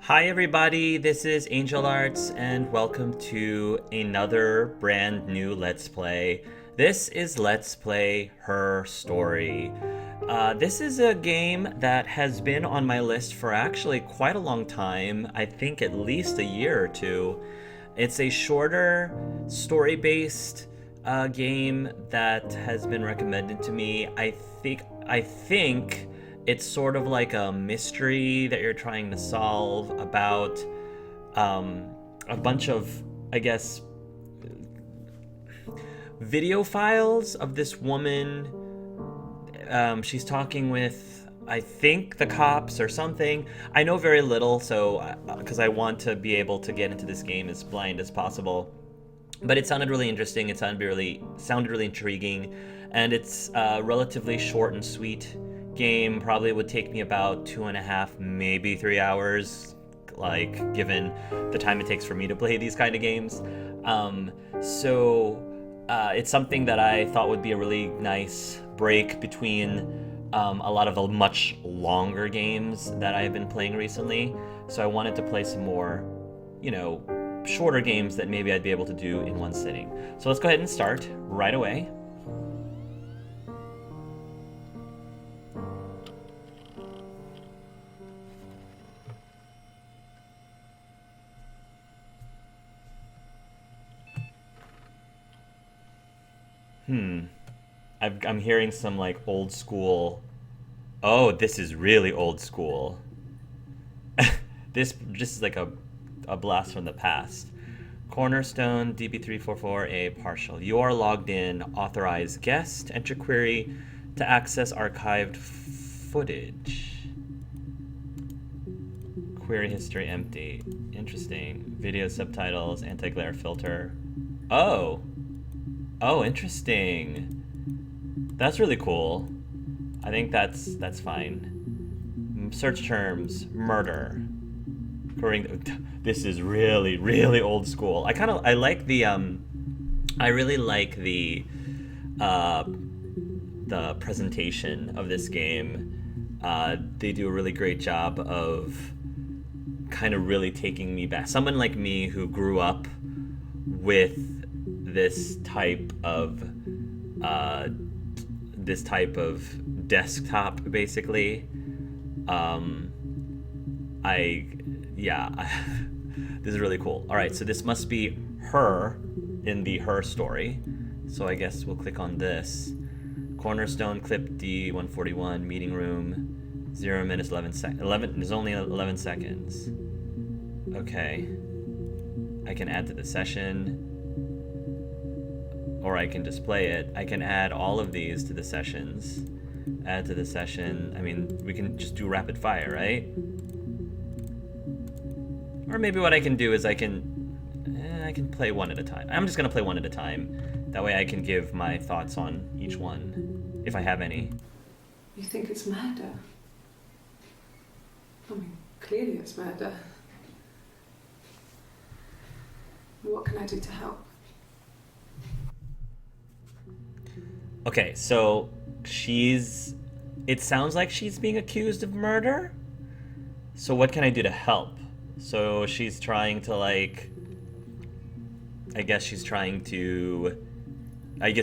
Hi everybody, this is Angel Arts and welcome to another brand new Let's Play. This is Let's Play Her Story. This is a game that has been on my list for actually quite a long time, I think at least a year or two. It's a shorter, story-based game that has been recommended to me. I think it's sort of like a mystery that you're trying to solve about a bunch of, I guess, video files of this woman. She's talking with, I think, the cops or something. I know very little, so because I want to be able to get into this game as blind as possible. But it sounded really interesting. It sounded really intriguing, and it's a relatively short and sweet game. Probably would take me about 2.5, maybe 3 hours, like given the time it takes for me to play these kind of games. So it's something that I thought would be a really nice break between a lot of the much longer games that I've been playing recently. So I wanted to play some more, shorter games that maybe I'd be able to do in one sitting. So let's go ahead and start right away. I'm hearing some like old school. Oh, this is really old school. This is like a blast from the past. Cornerstone DB344A partial. You are logged in. Authorized guest. Enter query to access archived footage. Query history empty. Interesting. Video subtitles. Anti-glare filter. Oh. Oh, interesting. That's really cool. I think that's fine. Search terms. Murder. This is really old school. I like the I really like the presentation of this game. They do a really great job of kind of really taking me back. Someone like me who grew up with this type of desktop, basically. This is really cool. All right, so this must be her in the Her story. So I guess we'll click on this. Cornerstone clip D141 meeting room. 0 minutes 11 seconds. There's only 11 seconds. Okay. I can add to the session, or I can display it. I can add all of these to the sessions. Add to the session. I mean, we can just do rapid fire, right? Or maybe what I can do is I can play one at a time. I'm just gonna play one at a time. That way I can give my thoughts on each one, if I have any. You think it's murder? I mean, clearly it's murder. What can I do to help? Okay, so it sounds like she's being accused of murder. So what can I do to help? So she's trying to I guess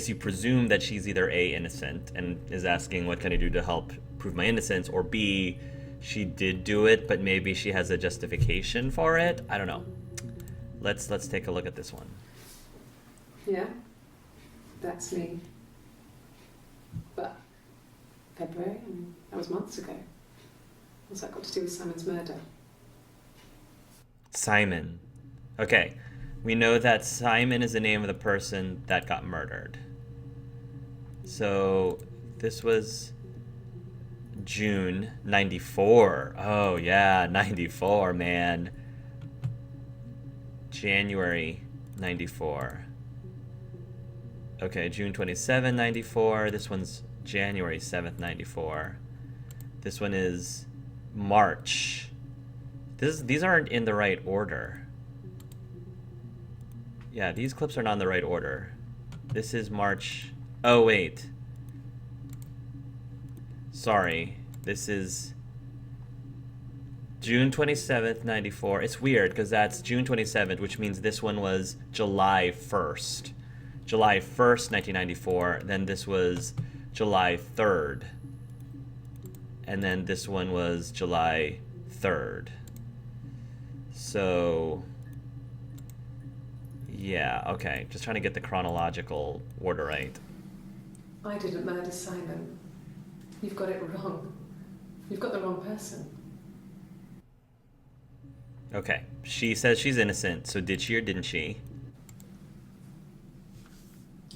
you presume that she's either A, innocent, and is asking what can I do to help prove my innocence, or B, she did do it, but maybe she has a justification for it. I don't know. Let's take a look at this one. Yeah, that's me. But February, and that was months ago. What's that got to do with Simon's murder? Simon. Okay, we know that Simon is the name of the person that got murdered. So this was June 94. Oh yeah, 94, man. January 94. Okay, June 27, 94. This one's January 7th, 94. This one is March. These aren't in the right order. Yeah, these clips are not in the right order. This is March. Oh, wait. Sorry. This is June 27th, 94. It's weird because that's June 27th, which means this one was July 1st. July 1st, 1994. Then this was July 3rd. And then this one was July 3rd. So, yeah, okay. Just trying to get the chronological order right. I didn't murder Simon. You've got it wrong. You've got the wrong person. Okay. She says she's innocent, so did she or didn't she?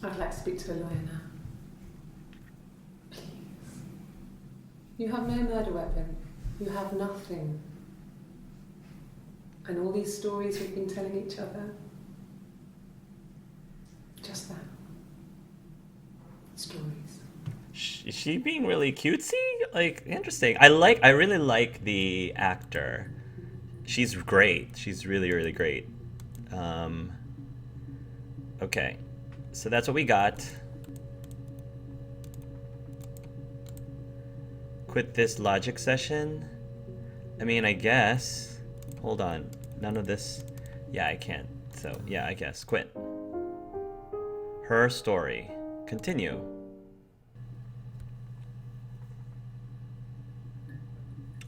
I'd like to speak to a lawyer now. Please. You have no murder weapon. You have nothing. And all these stories we've been telling each other. Just that. Stories. Is she being really cutesy? Like, interesting. I really like the actor. She's great. She's really, really great. Okay. So that's what we got. Quit this logic session. I mean, I guess. Hold on. None of this. Yeah, I can't. So, yeah, I guess. Quit. Her story. Continue.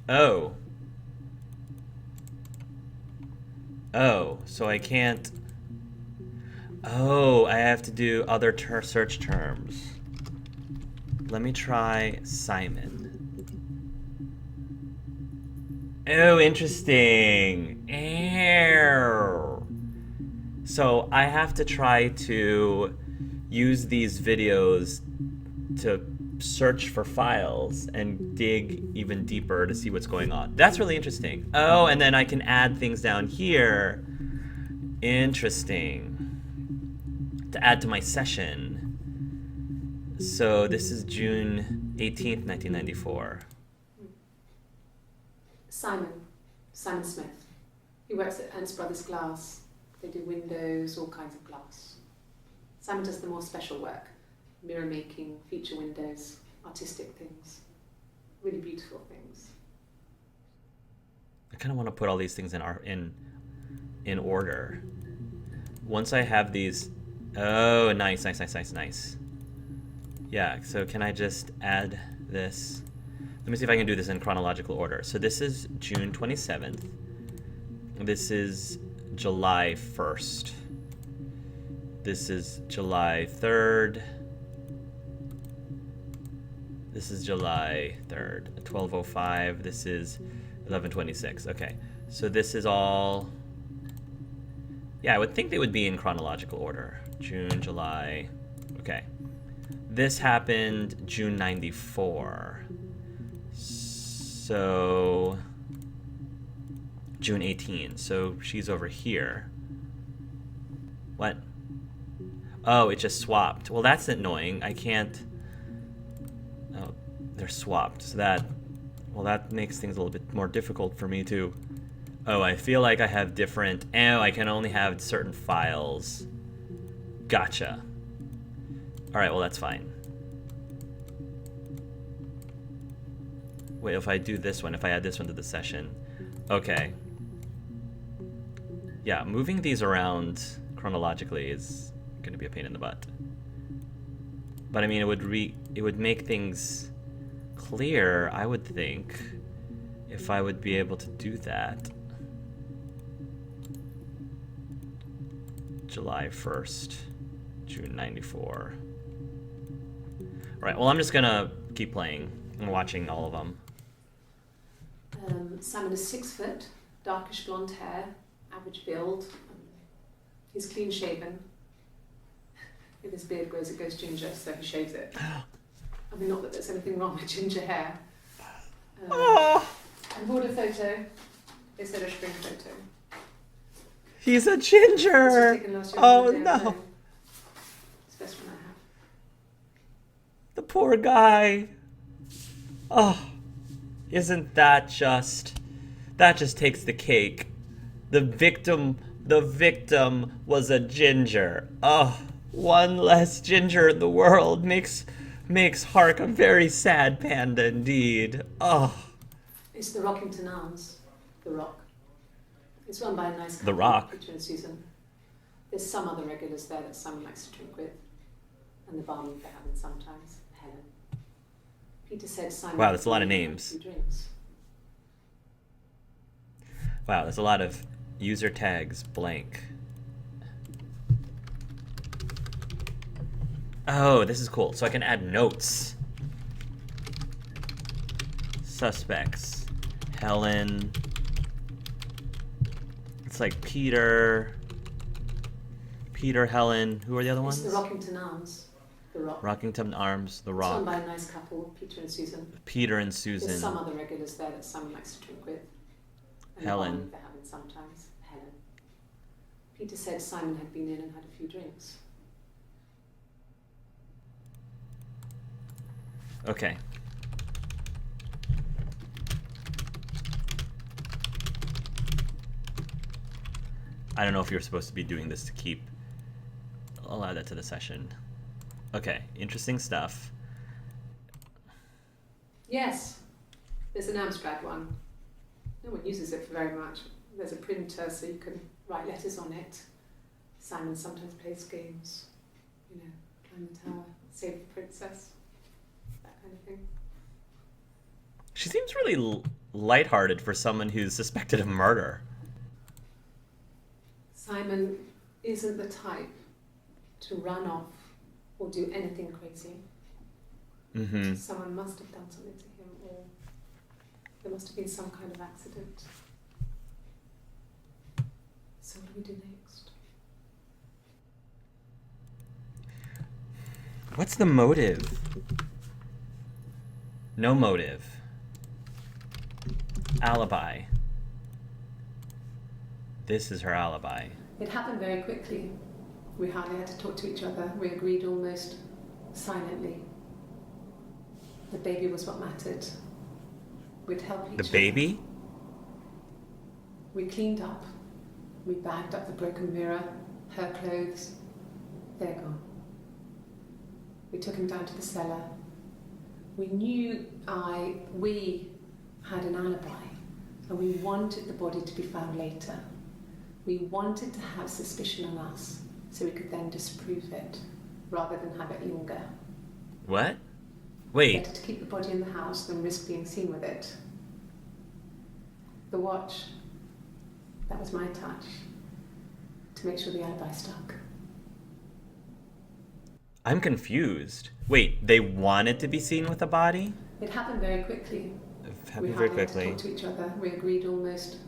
Oh. Oh, so I can't... Oh, I have to do other search terms. Let me try Simon. Oh, interesting. Ew. So I have to try to use these videos to search for files and dig even deeper to see what's going on. That's really interesting. Oh, and then I can add things down here. Interesting. To add to my session. So this is June 18th, 1994. Simon Smith. He works at Ernst Brothers Glass. They do windows, all kinds of glass. Simon does the more special work. Mirror making, feature windows, artistic things. Really beautiful things. I kind of want to put all these things in order. Once I have these... Oh, nice. Yeah, so can I just add this? Let me see if I can do this in chronological order. So this is June 27th. This is July 1st. This is July 3rd. This is July 3rd. 12:05. This is 11:26. Okay, so this is all... Yeah, I would think they would be in chronological order. June, July... Okay. This happened June 94. So... June 18. So she's over here. What? Oh, it just swapped. Well, that's annoying. I can't... Oh, they're swapped. So that... Well, that makes things a little bit more difficult for me to... Oh, I feel like I have different... Oh, I can only have certain files. Gotcha. Alright, well, that's fine. Wait, if I do this one, if I add this one to the session. Okay. Yeah, moving these around chronologically is going to be a pain in the butt. But I mean, it would make things clear, I would think, if I would be able to do that. July 1st, June 94. Right, well, I'm just going to keep playing and watching all of them. Simon is 6 foot, darkish blonde hair, average build. He's clean shaven. If his beard grows, it goes ginger, so he shaves it. I mean, not that there's anything wrong with ginger hair. And bought a photo. They said a spring photo. He's a ginger! Oh no! It's the best one I have. The poor guy. Oh, isn't that just... That just takes the cake. The victim was a ginger. Oh, one less ginger in the world makes Hark a very sad panda indeed. Oh. It's the Rockington Arms. The Rock. It's run by a nice couple, The Rock? Peter and Susan. There's some other regulars there that Simon likes to drink with, and the barmaid they have in sometimes, Helen. Peter said Simon. Wow, that's a lot of had names. a few drinks. Wow, there's a lot of user tags blank. Oh, this is cool. So I can add notes. Suspects. Helen. It's like Peter, Helen. Who are the other It's ones? the Rockington Arms. The Rock. Rockington Arms, The It's run Rock. by a nice couple, Peter and Susan. Peter and There's Susan. some other regulars there that Simon likes to drink with. And Helen. the barmaid they have in sometimes, Helen. Peter said Simon had been in and had a few drinks. Okay. I don't know if you're supposed to be doing this to keep. I'll add that to the session. Okay, interesting stuff. Yes, there's an Amstrad one. No one uses it for very much. There's a printer so you can write letters on it. Simon sometimes plays games. You know, climb the tower, save the princess, that kind of thing. She seems really lighthearted for someone who's suspected of murder. Simon isn't the type to run off or do anything crazy. Mm-hmm. Someone must have done something to him, or there must have been some kind of accident. So what do we do next? What's the motive? No motive. Alibi. This is her alibi. It happened very quickly. We hardly had to talk to each other. We agreed almost silently. The baby was what mattered. We'd help each other. The baby? We cleaned up. We bagged up the broken mirror, her clothes. They're gone. We took him down to the cellar. We knew we had an alibi, and we wanted the body to be found later. We wanted to have suspicion on us, so we could then disprove it, rather than have it linger. What? Wait. Better to keep the body in the house than risk being seen with it. The watch, that was my touch, to make sure the alibi stuck. I'm confused. Wait, they wanted to be seen with a body? It happened very quickly. It We happened very hardly had to quickly. talk to each other. We agreed almost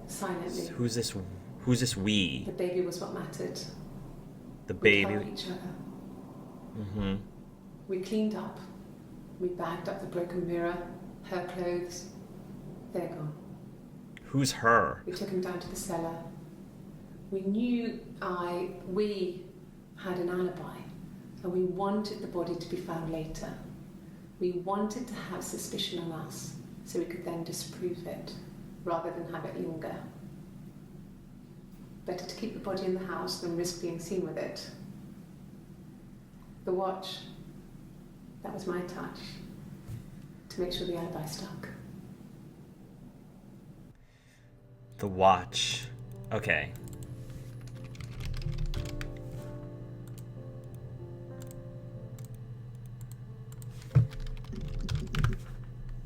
silently. Who's this? Who's this we? The baby was what mattered. The We baby. helped each other. Mm-hmm. We cleaned up. We bagged up the broken mirror, her clothes. They're gone. Who's her? We took him down to the cellar. We knew we had an alibi, and we wanted the body to be found later. We wanted to have suspicion on us, so we could then disprove it, rather than have it linger. Better to keep the body in the house than risk being seen with it. The watch, that was my touch, to make sure the alibi stuck. The watch. Okay.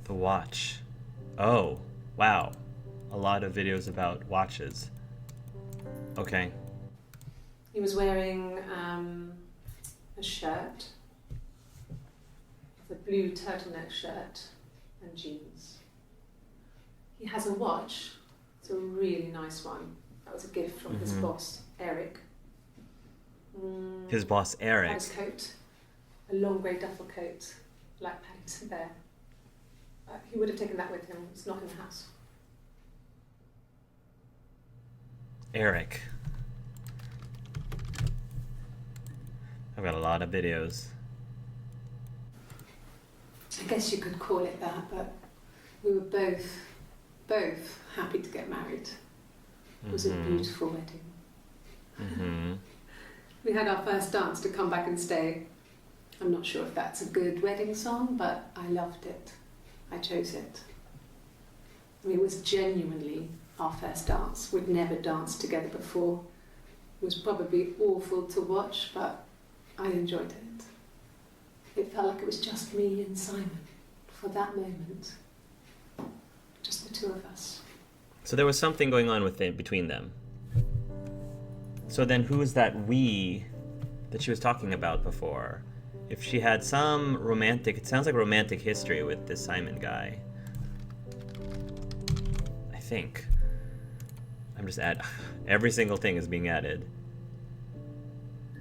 The watch. Oh, wow. A lot of videos about watches. Okay. He was wearing a shirt, a blue turtleneck shirt and jeans. He has a watch. It's a really nice one. That was a gift from his boss, Eric. His boss, Eric. His coat, a long grey duffel coat, like Paddington Bear. He would have taken that with him. It's not in the house. Eric. I've got a lot of videos. I guess you could call it that, but we were both happy to get married. It was a beautiful wedding. Mm-hmm. We had our first dance to Come Back and Stay. I'm not sure if that's a good wedding song, but I loved it. I chose it. I mean, it was genuinely our first dance. We'd never danced together before. It was probably awful to watch, but I enjoyed it. It felt like it was just me and Simon for that moment. Just the two of us. So there was something going on between them. So then who is that we that she was talking about before? If she had some romantic, it sounds like romantic history with this Simon guy. I think. I'm just every single thing is being added.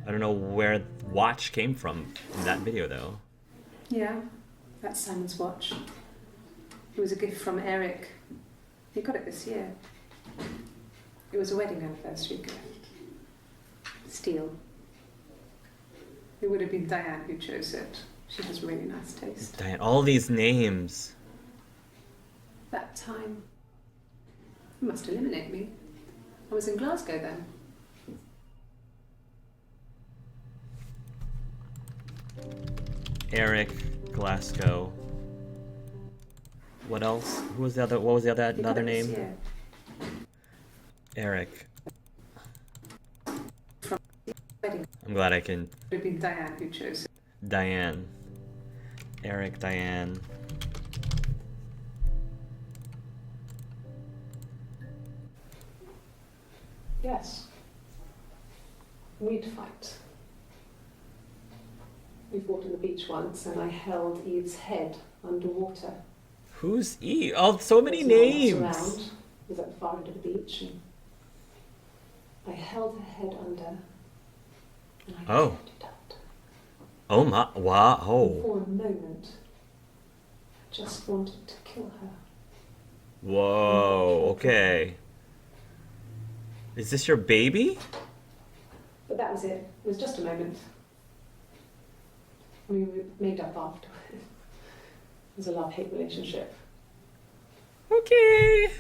I don't know where watch came from in that video though. Yeah, that's Simon's watch. It was a gift from Eric. He got it this year. It was a wedding anniversary gift. Steel. It would have been Diane who chose it. She has really nice taste. Diane, all these names. That time. You must eliminate me. I was in Glasgow then. Eric, Glasgow. What else? Who was the other? What was the other name? Yeah. Eric. From wedding. I'm glad I can. It would have been Diane who chose it. Diane. Eric, Diane. Yes. We'd fight. We fought on the beach once and I held Eve's head underwater. Who's Eve? Oh, so many There was no one names. else around. It was at the far end of the beach and I held her head under and I Oh. kept it out. Oh my! Wow! Oh. For a moment, I just wanted to kill her. Whoa! Okay. Is this your baby? But that was it. It was just a moment. We made up after. It was a love-hate relationship. Okay.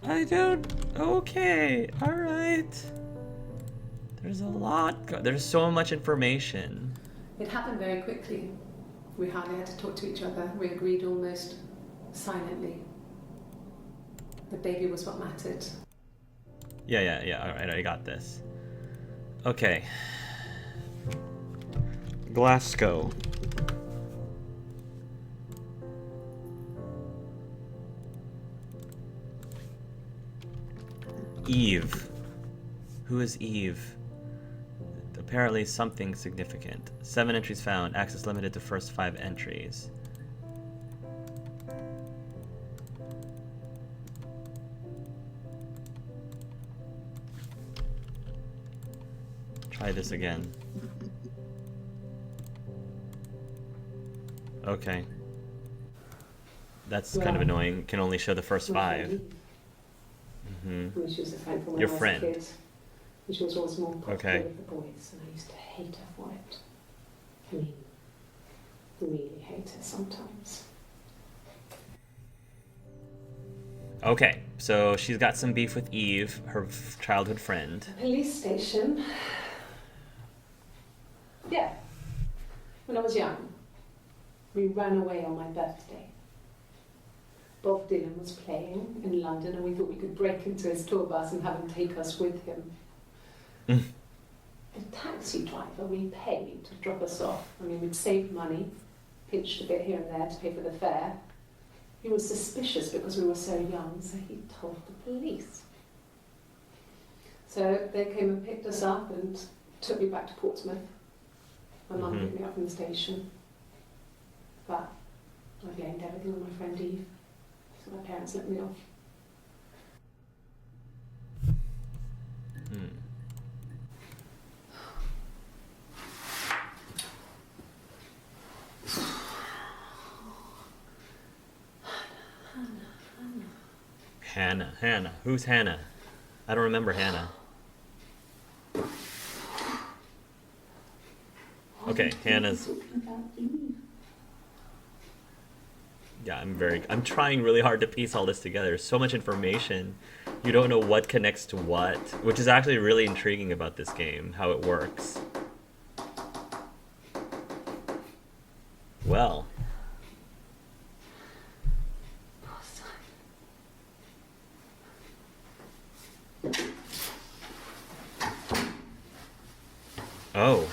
I don't. Okay. All right. There's a lot. There's so much information. It happened very quickly. We hardly had to talk to each other. We agreed almost silently. The baby was what mattered. Yeah. All right, I got this. Okay. Glasgow. Eve. Who is Eve? Apparently something significant. 7 entries found. Access limited to first 5 entries. Try this again. Okay. That's kind of annoying. Can only show the first 5. Mm-hmm. She was a friend from when Your I was friend. a kid. And she was always more popular Okay. with the boys, and I used to hate her for it. I mean, really hate her sometimes. Okay, so she's got some beef with Eve, her childhood friend. The police station. Yeah. When I was young, we ran away on my birthday. Bob Dylan was playing in London and we thought we could break into his tour bus and have him take us with him. The taxi driver we paid to drop us off. I mean, we'd saved money, pinched a bit here and there to pay for the fare. He was suspicious because we were so young, so he told the police. So they came and picked us up and took me back to Portsmouth. My mum picked me up from the station. But I blamed everything on my friend Eve. So my parents let me off. Hannah. Who's Hannah? I don't remember Hannah. Okay, Hannah's... Yeah, I'm trying really hard to piece all this together. There's so much information. You don't know what connects to what, which is actually really intriguing about this game, how it works. Well. Oh.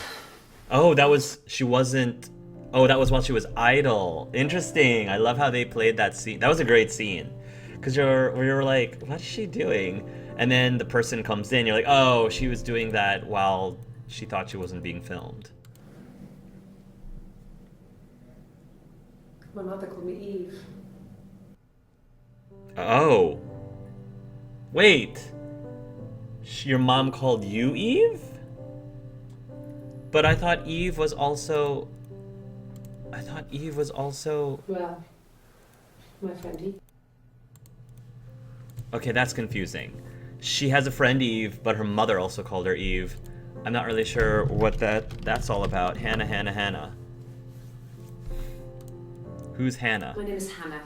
Oh, that was she wasn't. Oh, that was while she was idle. Interesting. I love how they played that scene. That was a great scene, because you're like, what is she doing? And then the person comes in. You're like, oh, she was doing that while she thought she wasn't being filmed. My mother called me Eve. Oh, wait. Your mom called you Eve? But I thought Eve was also. I thought Eve was also. Well, my friend Eve. Okay, that's confusing. She has a friend Eve, but her mother also called her Eve. I'm not really sure what that's all about. Hannah, Hannah, Hannah. Who's Hannah? My name is Hannah.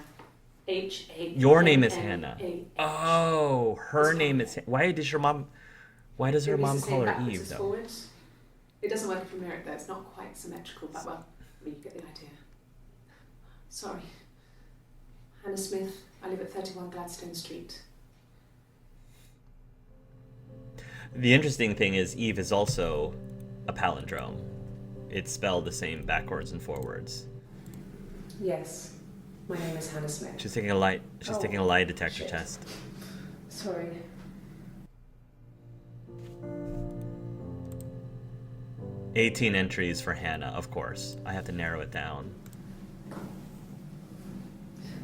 H-A. Your name is Hannah. A-H. Oh, her name is. Why does her mom? Why does her Maybe it's mom the call same her backwards Eve as though? forwards. It doesn't work if you mirror it though. It's not quite symmetrical, but well, you get the idea. Sorry. Hannah Smith. I live at 31 Gladstone Street. The interesting thing is Eve is also a palindrome. It's spelled the same backwards and forwards. Yes. My name is Hannah Smith. She's taking a lie. She's Oh, taking a lie detector shit. test. Sorry. "18 entries for Hannah, of course. I have to narrow it down.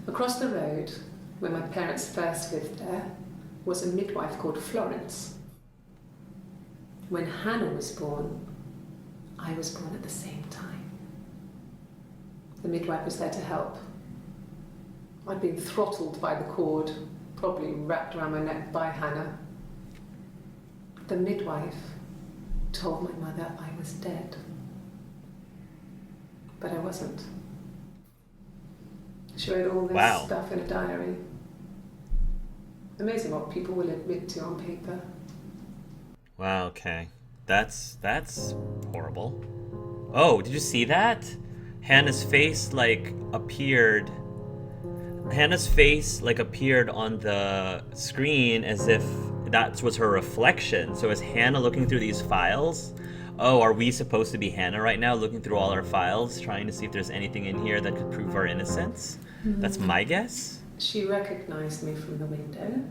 Across the road, where my parents first lived there, was a midwife called Florence. When Hannah was born, I was born at the same time. The midwife was there to help. I'd been throttled by the cord, probably wrapped around my neck by Hannah. The midwife told my mother I was dead. But I wasn't. She wrote all this Wow. stuff in a diary. Amazing what people will admit to on paper. Wow, okay. That's horrible. Oh, did you see that? Hannah's face appeared on the screen as if that was her reflection. So is Hannah looking through these files? Oh, are we supposed to be Hannah right now, looking through all our files, trying to see if there's anything in here that could prove our innocence? That's my guess. She recognized me from the window.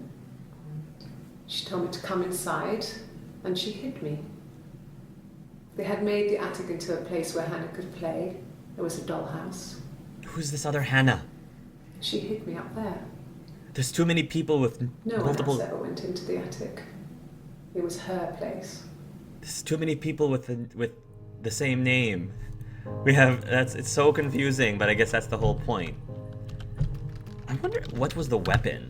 She told me to come inside, and she hid me. They had made the attic into a place where Hannah could play. There was a dollhouse. Who's this other Hannah? She hid me up there. There's too many people with No one multiple. else ever went into the attic. It was her place. There's too many people with the same name. It's so confusing, but I guess that's the whole point. I wonder what was the weapon.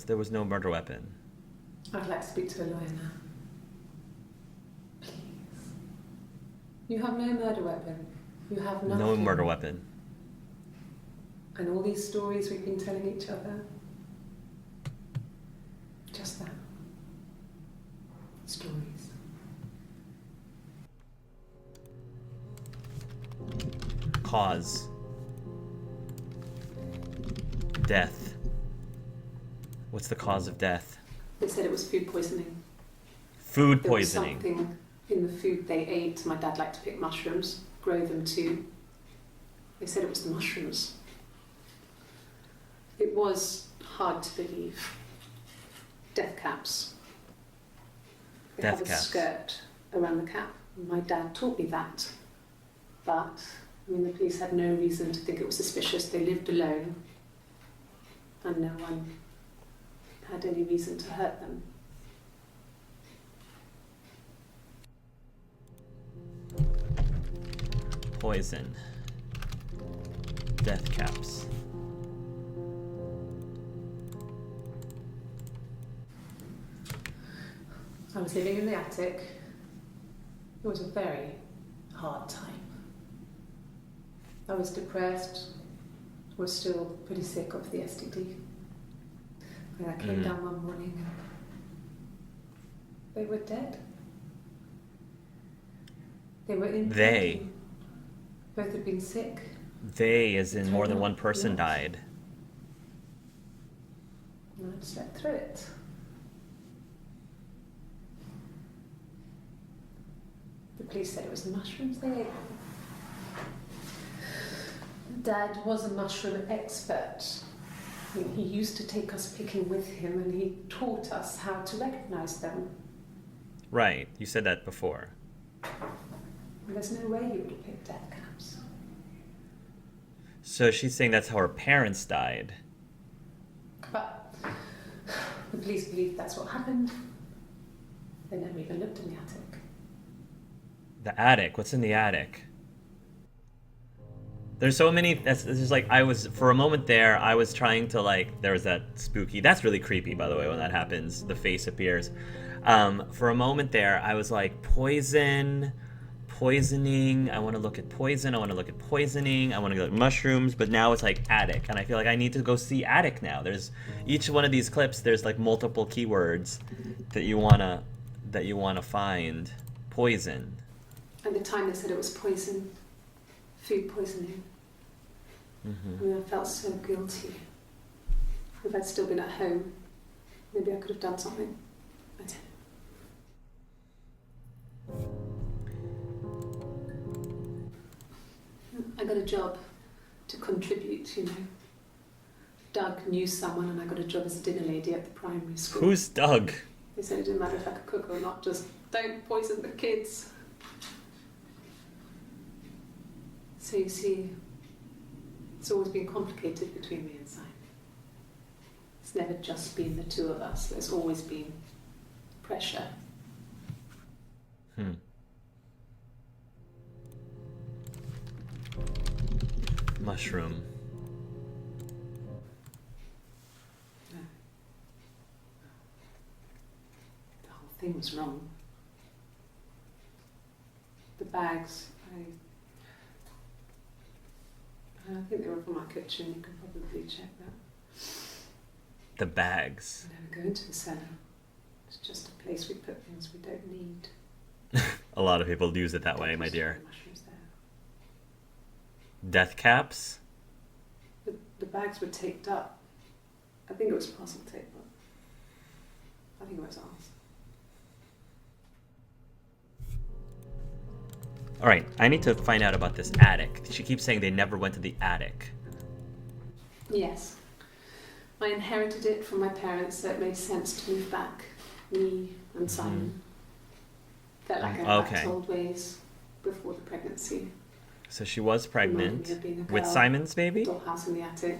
There was no murder weapon. I'd like to speak to a lawyer now. Please. You have no murder weapon. You have nothing. No murder weapon. And all these stories we've been telling each other. Just that. Stories. Cause. Death. What's the cause of death? They said it was food poisoning. Food There was poisoning. something in the food they ate. My dad liked to pick mushrooms, grow them too. They said it was the mushrooms. It was hard to believe. Death caps. They Death have a caps. skirt around the cap. My dad taught me that. But, the police had no reason to think it was suspicious. They lived alone. And no one had any reason to hurt them. Poison. Death caps. I was living in the attic. It was a very hard time. I was depressed, was still pretty sick of the STD. And I came down one morning and they were dead. They were in. They. Both had been sick. They, as in more than one person died. And I slept through it. police said it was the mushrooms they ate. Dad was a mushroom expert. I mean, he used to take us picking with him, and he taught us how to recognise them. Right, you said that before. And there's no way he would have picked death caps. So she's saying that's how her parents died. But the police believe that's what happened. They never even looked in the attic. The attic? What's in the attic? There's so many. It's just like for a moment there, I was trying to there was that spooky. That's really creepy, by the way, when that happens. The face appears. For a moment there, I was like, poisoning. I want to look at poison. I want to look at poisoning. I want to look at mushrooms. But now it's like attic, and I feel like I need to go see attic now. There's each one of these clips. There's like multiple keywords that you wanna find. Poison. At the time, they said it was poison, food poisoning. I mean, I felt so guilty. If I'd still been at home, maybe I could have done something. I didn't. I got a job to contribute, Doug knew someone, and I got a job as a dinner lady at the primary school. Who's Doug? They said it didn't matter if I could cook or not, just don't poison the kids. So you see, it's always been complicated between me and Simon. It's never just been the two of us. There's always been pressure. Mushroom. No. The whole thing was wrong. The bags, I think they were from our kitchen. You can probably check that. The bags. We never go into the cellar. It's just a place we put things we don't need. A lot of people use it that way, my dear. Mushrooms there. Death caps? The bags were taped up. I think it was parcel tape, but I think it was ours. All right, I need to find out about this attic. She keeps saying they never went to the attic. Yes. I inherited it from my parents, so it made sense to move back. Me and Simon. Felt like I went back to old ways before the pregnancy. So she was pregnant Reminded me of being a with girl. Simon's baby? Dollhouse in the attic.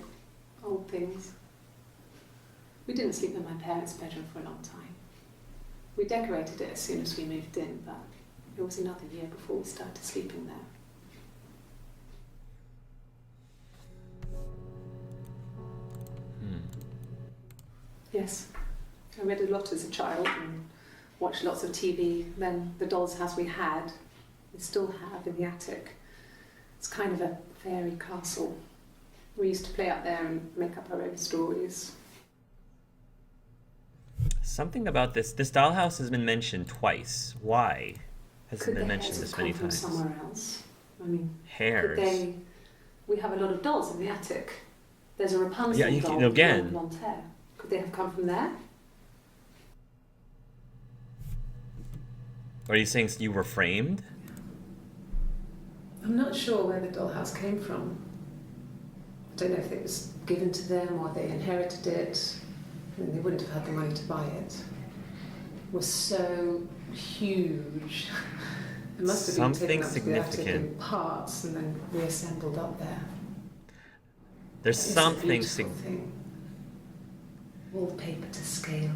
Old things. We didn't sleep in my parents' bedroom for a long time. We decorated it as soon as we moved in, but it was another year before we started sleeping there. Yes, I read a lot as a child and watched lots of TV. Then the doll's house we had, we still have in the attic. It's kind of a fairy castle. We used to play out there and make up our own stories. Something about this dollhouse has been mentioned twice. Why has it been mentioned this many times? Could the hairs have come from somewhere else? I mean, Hairs. We have a lot of dolls in the attic. There's a Rapunzel doll with again. blonde hair. Could they have come from there? Are you saying you were framed? I'm not sure where the dollhouse came from. I don't know if it was given to them or they inherited it. I mean, they wouldn't have had the money to buy it. It was so huge. It must have been taken up to the attic in parts and then reassembled up there. There's something thing. Wallpaper to scale,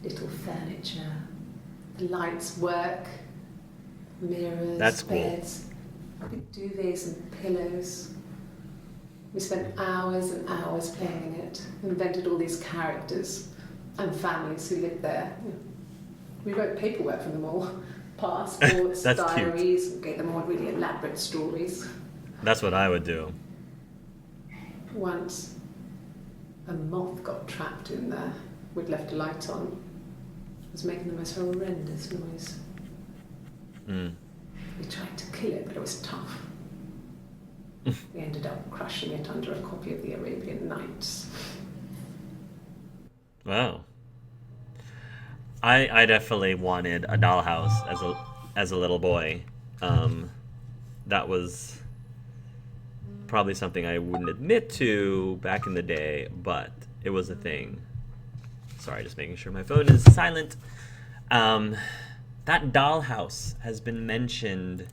little furniture, the lights work, mirrors, That's cool. beds, big duvets and pillows. We spent hours and hours playing in it, invented all these characters and families who lived there. We wrote paperwork for them all, passports, diaries, and gave them all really elaborate stories. That's what I would do. Once, a moth got trapped in there. We'd left a light on. It was making the most horrendous noise. We tried to kill it, but it was tough. We ended up crushing it under a copy of the Arabian Nights. Wow. I definitely wanted a dollhouse as a as a little boy. That was probably something I wouldn't admit to back in the day, but it was a thing. Sorry, just making sure my phone is silent. That Dollhouse has been mentioned